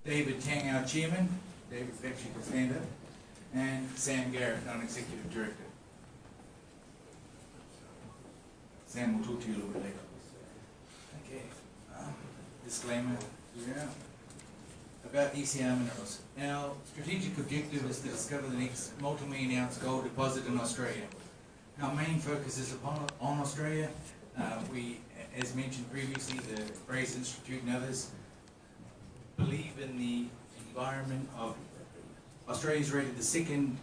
David Tang, our chairman. David's actually can stand up. And Sam Garrett, non-executive director. Sam will talk to you a little bit later. Okay. Disclaimer. Yeah. About ECR Minerals. Our strategic objective is to discover the next multi-million ounce gold deposit in Australia. Our main focus is on Australia. We, as mentioned previously, the Fraser Institute and others believe in the environment of Australia is rated the second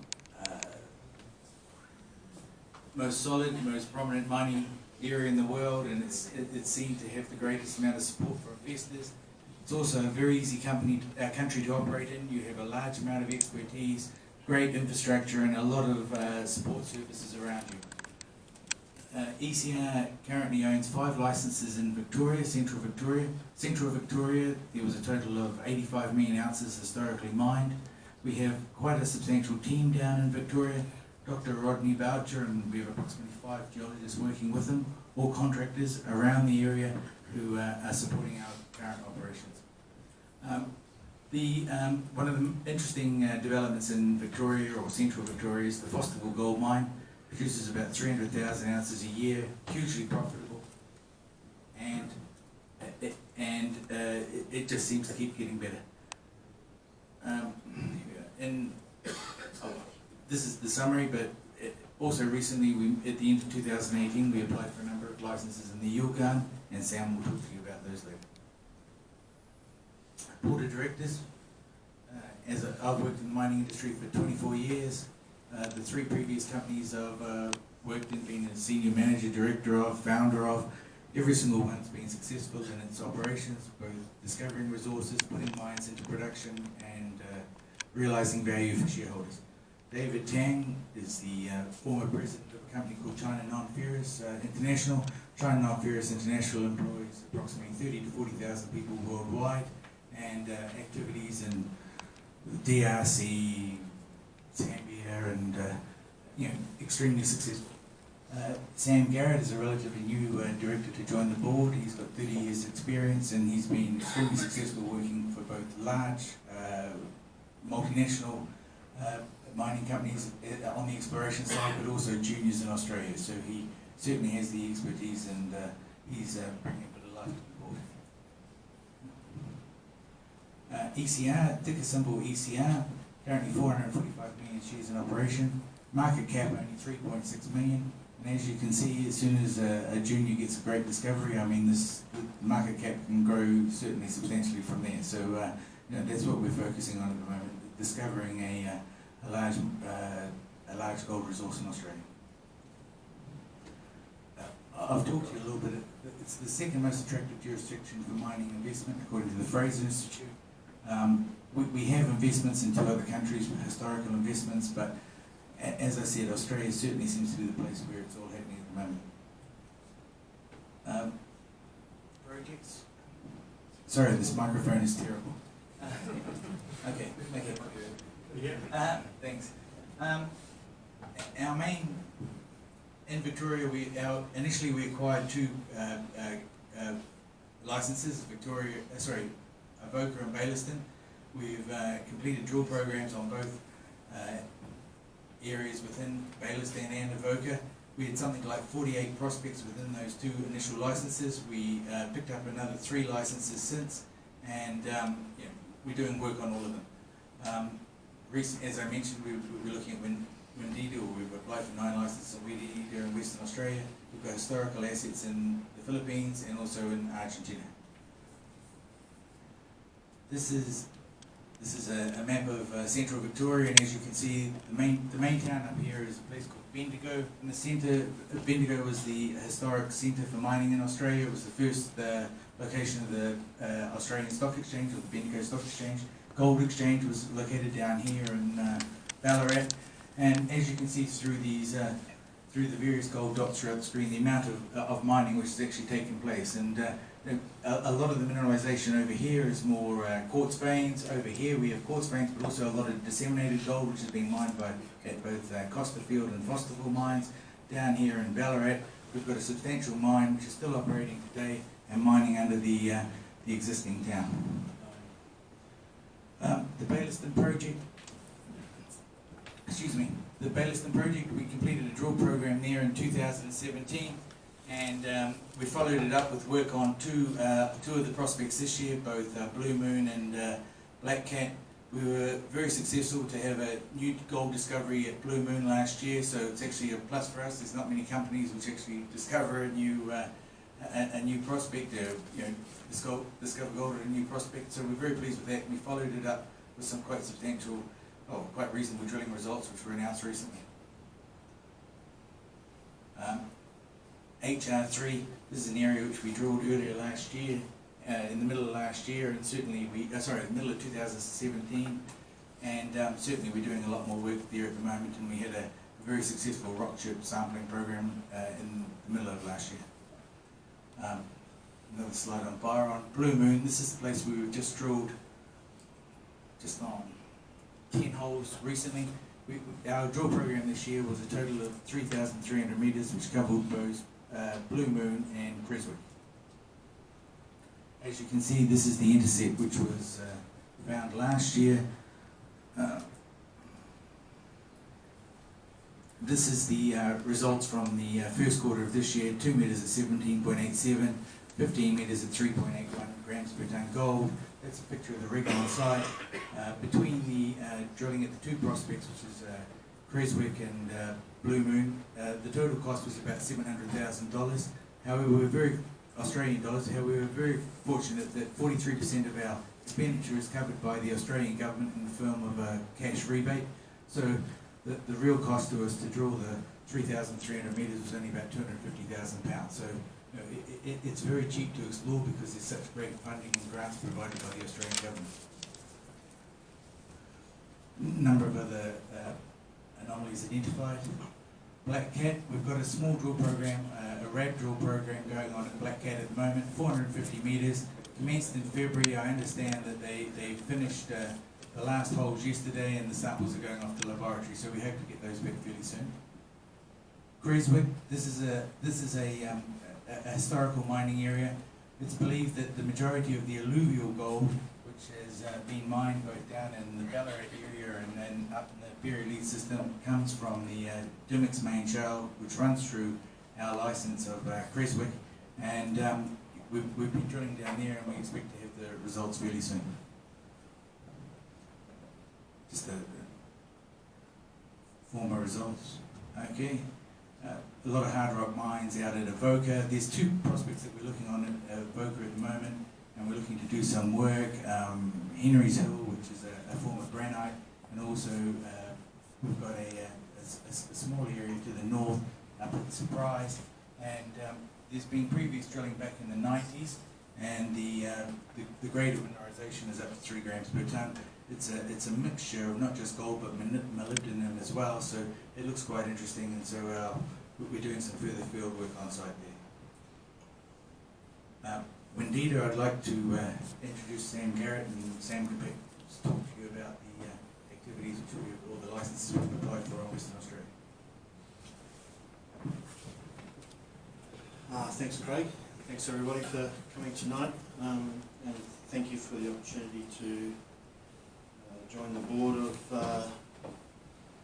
most solid, most prominent mining area in the world, and it's seen to have the greatest amount of support for investors. It's also a very easy country to operate in. You have a large amount of expertise, great infrastructure, and a lot of support services around you. ECR currently owns 5 licenses in Victoria, Central Victoria. Central Victoria, there was a total of 85 million ounces historically mined. We have quite a substantial team down in Victoria, Dr. Rodney Boucher, and we have approximately 5 geologists working with him, all contractors around the area who are supporting our current operations. One of the interesting developments in Victoria, or Central Victoria, is the Fosterville Gold Mine. Produces about 300,000 ounces a year, hugely profitable, and it just seems to keep getting better. This is the summary, but also recently, at the end of 2018, we applied for a number of licenses in the Yilgarn, and Sam will talk to you about those later. Board of Directors. I've worked in the mining industry for 24 years. The 3 previous companies I've worked in, been a senior manager, director of, founder of, every single one's been successful in its operations, both discovering resources, putting mines into production, and realizing value for shareholders. David Tang is the former president of a company called China Non-Ferrous International. China Non-Ferrous International employs approximately 30,000 to 40,000 people worldwide, and activities in DRC, Zambia, and extremely successful. Sam Garrett is a relatively new director to join the board. He's got 30 years experience, and he's been extremely successful working for both large multinational mining companies on the exploration side, but also juniors in Australia. So he certainly has the expertise, and he's bringing a bit of life to the board. ECR, ticker symbol ECR. Currently 445 million shares in operation, market cap only 3.6 million, and as you can see, as soon as a junior gets a great discovery, I mean, the market cap can grow certainly substantially from there. So that's what we're focusing on at the moment, discovering a large gold resource in Australia. I've talked to you a little bit. It's the second most attractive jurisdiction for mining investment according to the Fraser Institute. We have investments in 2 other countries, historical investments, but as I said, Australia certainly seems to be the place where it's all happening at the moment. Projects? Sorry, this microphone is terrible. Okay. Thanks. Our main, in Victoria, initially we acquired 2 licenses, Avoca and Baillieston. We've completed drill programs on both areas within Baillieston and Avoca. We had something like 48 prospects within those 2 initial licenses. We picked up another 3 licenses since, and we're doing work on all of them. As I mentioned, we're looking at Windida, or we've applied for 9 licenses on Windida in Western Australia. We've got historical assets in the Philippines and also in Argentina. This is a map of Central Victoria, and as you can see, the main town up here is a place called Bendigo. In the centre, Bendigo was the historic centre for mining in Australia. It was the first location of the Australian Stock Exchange, or the Bendigo Stock Exchange. Gold Exchange was located down here in Ballarat, and as you can see through these through the various gold dots throughout the screen, the amount of mining which has actually taken place, and a lot of the mineralisation over here is more quartz veins. Over here we have quartz veins, but also a lot of disseminated gold, which is being mined at both Costerfield and Fosterville mines. Down here in Ballarat, we've got a substantial mine which is still operating today and mining under the existing town. Bailiston project, the Bailiston project, we completed a drill program there in 2017, and we followed it up with work on two of the prospects this year, both Blue Moon and Black Cat. We were very successful to have a new gold discovery at Blue Moon last year, so it's actually a plus for us. There's not many companies which actually discover a new prospect, discover gold at a new prospect. So we're very pleased with that. We followed it up with some quite substantial, quite reasonable drilling results, which were announced recently. HR3, this is an area which we drilled earlier last year. In the middle of last year, and certainly in the middle of 2017, and certainly we're doing a lot more work there at the moment, and we had a very successful rock chip sampling program in the middle of last year. Another slide on Byron. Blue Moon, this is the place we were just drilled just on 10 holes recently. Our drill program this year was a total of 3,300 metres, which covered both Blue Moon and Creswick. As you can see, this is the intercept which was found last year. This is the results from the first quarter of this year: 2 metres at 17.87, 15 metres at 3.81 grams per tonne gold. That's a picture of the rig on site. Between the drilling at the two prospects, which is Creswick and Blue Moon, the total cost was about $700,000. However, we're very Australian dollars. However, we were very fortunate that 43% of our expenditure is covered by the Australian government in the form of a cash rebate. So the real cost to us to drill the 3,300 metres was only about £250,000. So it's very cheap to explore because there's such great funding and grants provided by the Australian government. A number of other anomalies identified. Black Cat, we've got a small drill program, a RAB drill program going on at Black Cat at the moment, 450 metres, commenced in February. I understand that they finished the last holes yesterday and the samples are going off to laboratory, so we hope to get those back fairly soon. Creswick, this is a historical mining area. It's believed that the majority of the alluvial gold, which has been mined both down in the Ballarat area and then up in the Berry Lead system, comes from the Dimmock's main shale, which runs through our licence of Creswick, and we've been drilling down there, and we expect to have the results fairly soon. Just the former results. Okay. A lot of hard rock mines out at Avoca. There's two prospects that we're looking on at Avoca at the moment, and we're looking to do some work. Henry's Hill, which is a form of granite, and also we've got a small area to the north up at Surprise, and there's been previous drilling back in the 90s, and the grade of mineralisation is up to 3 grams per tonne. It's a mixture of not just gold but molybdenum as well, so it looks quite interesting, and so we're doing some further field work on site there. Windita, I'd like to introduce Sam Garrett, and Sam can talk to you about the activities or the licenses we've applied for in Western Australia. Thanks, Craig. Thanks everybody for coming tonight, and thank you for the opportunity to join the board of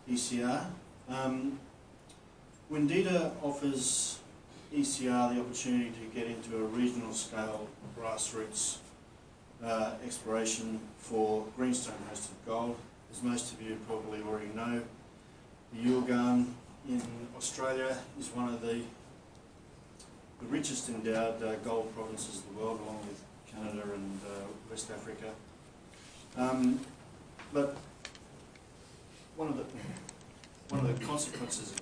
ECR. Windita offers ECR the opportunity to get into a regional scale grassroots exploration for greenstone hosted gold. As most of you probably already know, the Yilgarn in Australia is one of the richest endowed gold provinces of the world, along with Canada and West Africa. But one of the consequences of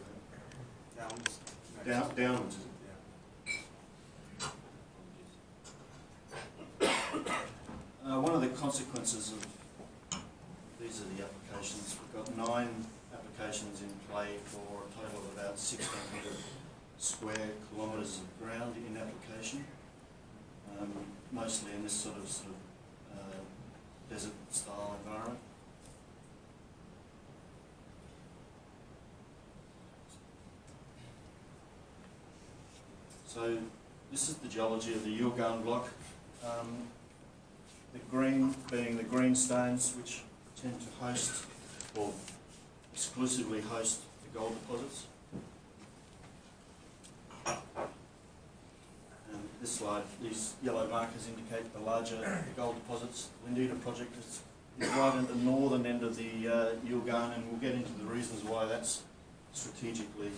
downwards. One of the consequences of these are the applications. We've got 9 applications in play for a total of about 1,600 square kilometres of ground in application, mostly in this sort of desert style environment. So this is the geology of the Yilgarn block. The green being the greenstones, which tend to host, or exclusively host, the gold deposits. And this slide, these yellow markers indicate the larger gold deposits. The Lindita project is right at the northern end of the Yilgarn, and we'll get into the reasons why that's strategically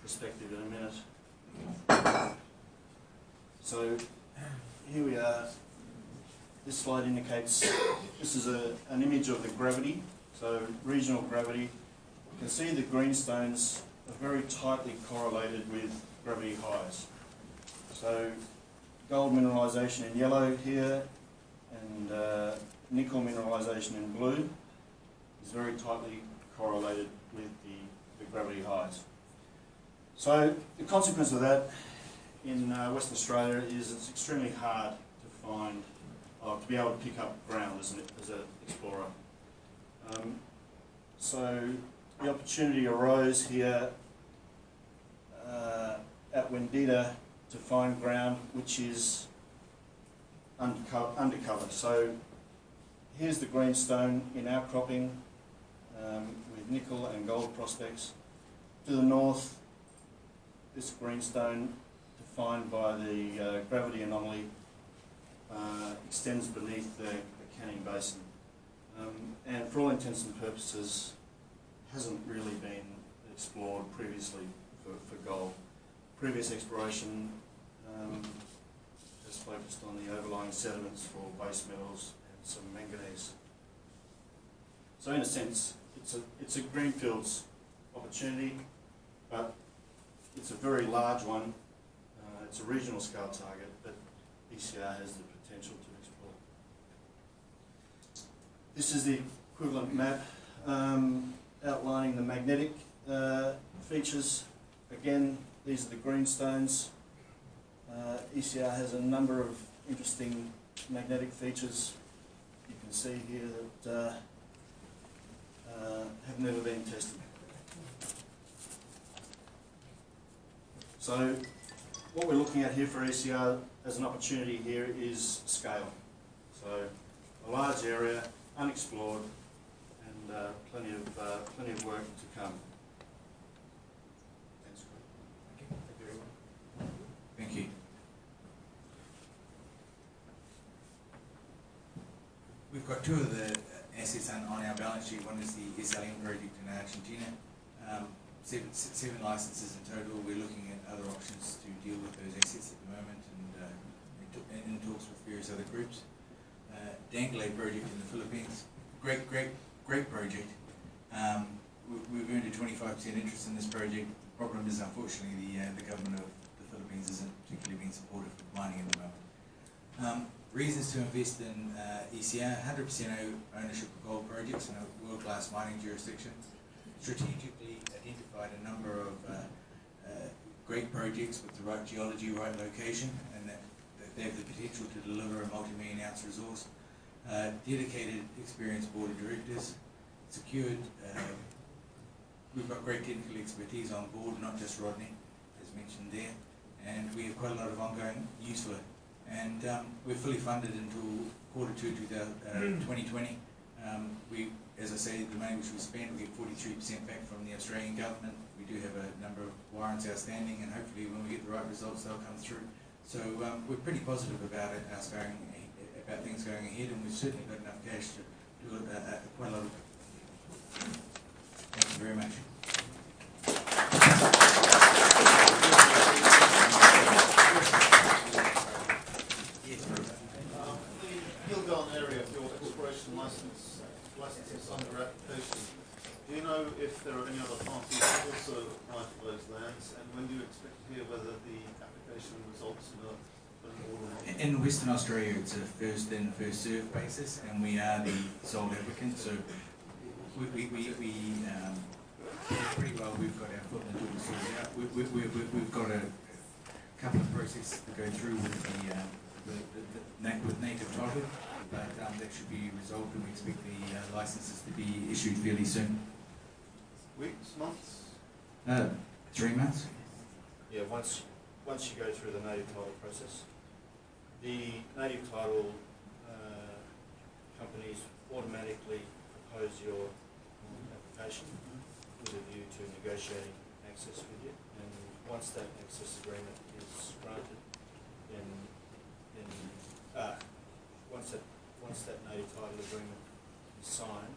prospective in a minute. So here we are. This slide indicates, this is an image of the gravity, so regional gravity. You can see the greenstones are very tightly correlated with gravity highs. So gold mineralisation in yellow here, and nickel mineralisation in blue is very tightly correlated with the gravity highs. So the consequence of that in Western Australia is it's extremely hard to find, to be able to pick up ground as an explorer. So the opportunity arose here at Wendita to find ground which is undercover. So here's the greenstone in our cropping with nickel and gold prospects. To the north, this greenstone, defined by the gravity anomaly, extends beneath the Canning Basin. And for all intents and purposes, hasn't really been explored previously for gold. Previous exploration has focused on the overlying sediments for base metals and some manganese. So in a sense, it's a greenfields opportunity, but it's a very large one. It's a regional scale target, but ECR has the potential to explore. This is the equivalent map outlining the magnetic features. Again, these are the greenstones. ECR has a number of interesting magnetic features you can see here that have never been tested. So what we're looking at here for ECR as an opportunity here is scale. So a large area, unexplored, and plenty of work to come. Thanks, Greg. Thank you, everyone. Thank you. We've got two of the assets on our balance sheet. One is the SLM project in Argentina. Seven licenses in total. We're looking at other options to deal with those assets at the moment, and in talks with various other groups. Dangley project in the Philippines. Great project. We've earned a 25% interest in this project. The problem is, unfortunately, the government of the Philippines isn't particularly being supportive of mining at the moment. Reasons to invest in ECR: 100% ownership of gold projects in a world-class mining jurisdiction. Strategically identified a number of great projects with the right geology, right location, and that they have the potential to deliver a multi-million ounce resource. Dedicated, experienced board of directors. Secured, we've got great technical expertise on board, not just Rodney, as mentioned there, and we have quite a lot of ongoing use for it. And we're fully funded until Q2 2020. We, as I say, the money which we spent, we get 43% back from the Australian government. We do have a number of warrants outstanding, and hopefully when we get the right results, they'll come through. So we're pretty positive about it, about things going ahead, and we've certainly got enough cash to do quite a lot of it. Thank you very much. The Yilgarn area of your exploration licenses under application, do you know if there are any other parties that also apply for those lands, and when do you expect to hear whether the application results in an order or not? In Western Australia, it's a first in, first served basis, and we are the sole applicant, so we pretty well, we've got our foot in the door sorted out. We've got a couple of processes to go through with with native title, but that should be resolved, and we expect the licenses to be issued fairly soon. Weeks, months? 3 months. Yeah, once you go through the native title process, the native title companies automatically propose your application with a view to negotiating access with you. And once that access agreement is granted, then once that native title agreement is signed,